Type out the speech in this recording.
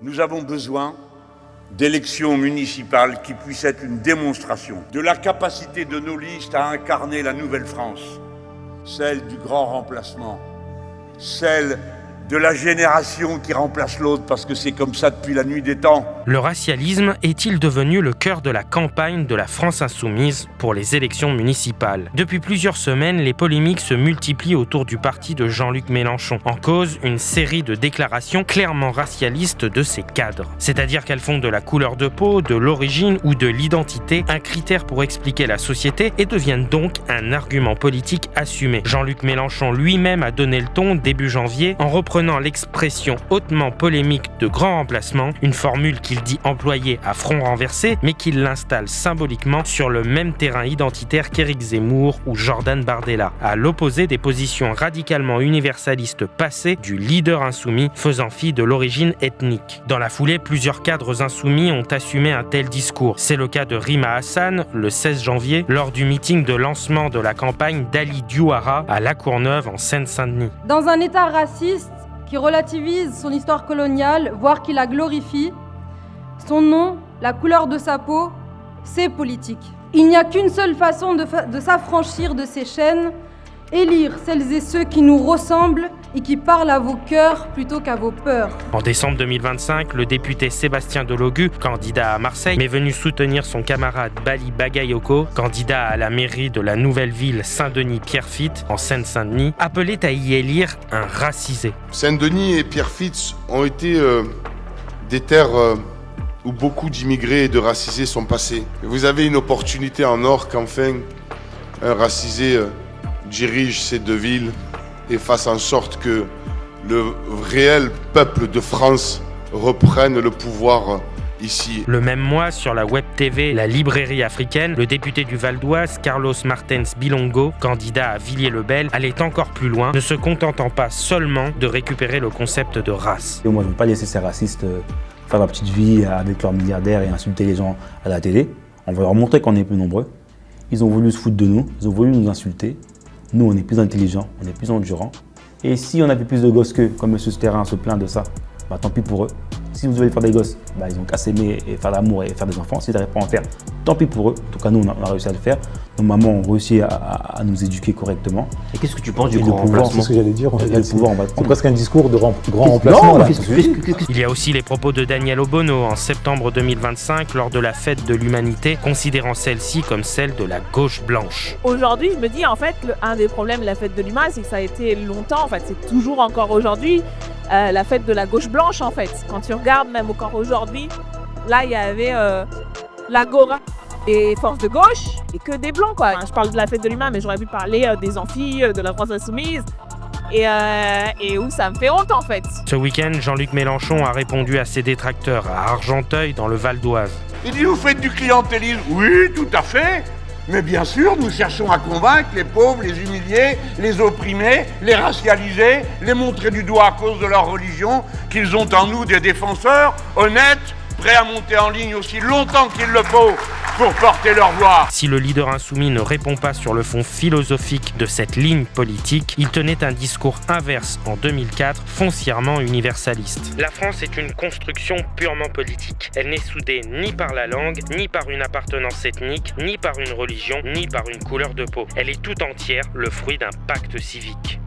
Nous avons besoin d'élections municipales qui puissent être une démonstration de la capacité de nos listes à incarner la nouvelle France, celle du grand remplacement, celle de la génération qui remplace l'autre, parce que c'est comme ça depuis la nuit des temps. Le racialisme est-il devenu le cœur de la campagne de la France insoumise pour les élections municipales ? Depuis plusieurs semaines, les polémiques se multiplient autour du parti de Jean-Luc Mélenchon. En cause, une série de déclarations clairement racialistes de ses cadres. C'est-à-dire qu'elles font de la couleur de peau, de l'origine ou de l'identité un critère pour expliquer la société et deviennent donc un argument politique assumé. Jean-Luc Mélenchon lui-même a donné le ton début janvier en reprenant l'expression hautement polémique de grand remplacement, une formule qu'il dit employer à front renversé, mais qu'il l'installe symboliquement sur le même terrain identitaire qu'Éric Zemmour ou Jordan Bardella, à l'opposé des positions radicalement universalistes passées du leader insoumis faisant fi de l'origine ethnique. Dans la foulée, plusieurs cadres insoumis ont assumé un tel discours. C'est le cas de Rima Hassan, le 16 janvier, lors du meeting de lancement de la campagne d'Ali Diouara à La Courneuve en Seine-Saint-Denis. Dans un État raciste qui relativise son histoire coloniale, voire qui la glorifie, son nom, la couleur de sa peau, c'est politique. Il n'y a qu'une seule façon de s'affranchir de ces chaînes, élire celles et ceux qui nous ressemblent et qui parlent à vos cœurs plutôt qu'à vos peurs. En décembre 2025, le député Sébastien Delogu, candidat à Marseille, est venu soutenir son camarade Bali Bagayoko, candidat à la mairie de la nouvelle ville Saint-Denis-Pierrefitte, en Seine-Saint-Denis, appelait à y élire un racisé. Saint-Denis et Pierrefitte ont été des terres où beaucoup d'immigrés et de racisés sont passés. Vous avez une opportunité en or qu'enfin un racisé dirige ces deux villes et fasse en sorte que le réel peuple de France reprenne le pouvoir ici. Le même mois, sur la web TV La Librairie africaine, le député du Val d'Oise, Carlos Martens Bilongo, candidat à Villiers-le-Bel, allait encore plus loin, ne se contentant pas seulement de récupérer le concept de race. Moi, je ne veux pas laisser ces racistes faire leur petite vie avec leurs milliardaires et insulter les gens à la télé. On va leur montrer qu'on est plus nombreux. Ils ont voulu se foutre de nous, ils ont voulu nous insulter. Nous, on est plus intelligents, on est plus endurants. Et si on avait plus de gosses qu'eux, comme M. Sterrin se plaint de ça, bah tant pis pour eux. Si vous devez faire des gosses, bah ils ont qu'à s'aimer et faire l'amour et faire des enfants. S'ils n'arrivent pas à en faire, tant pis pour eux. En tout cas, nous, on a réussi à le faire. Nos mamans ont réussi à nous éduquer correctement. Et qu'est-ce que tu penses du grand pouvoir, remplacement ? C'est ce que j'allais dire. C'est presque un discours de grand remplacement. Non, Il y a aussi les propos de Daniel Obono en septembre 2025 lors de la fête de l'humanité, considérant celle-ci comme celle de la gauche blanche. Aujourd'hui, je me dis, en fait, un des problèmes de la fête de l'humain, c'est que ça a été longtemps, en fait, c'est toujours encore aujourd'hui, la fête de la gauche blanche, en fait. Quand tu regardes, même encore aujourd'hui, là, il y avait l'Agora et Force de gauche et que des blancs, quoi. Je parle de la fête de l'humain, mais j'aurais pu parler des amphis, de la France insoumise. Et où ça me fait honte, en fait. Ce week-end, Jean-Luc Mélenchon a répondu à ses détracteurs à Argenteuil, dans le Val d'Oise. Il dit, vous faites du clientélisme. Oui, tout à fait. Mais bien sûr, nous cherchons à convaincre les pauvres, les humiliés, les opprimés, les racialisés, les montrer du doigt à cause de leur religion, qu'ils ont en nous des défenseurs honnêtes, prêts à monter en ligne aussi longtemps qu'il le faut pour porter leur voix. Si le leader insoumis ne répond pas sur le fond philosophique de cette ligne politique, il tenait un discours inverse en 2004, foncièrement universaliste. La France est une construction purement politique. Elle n'est soudée ni par la langue, ni par une appartenance ethnique, ni par une religion, ni par une couleur de peau. Elle est tout entière le fruit d'un pacte civique.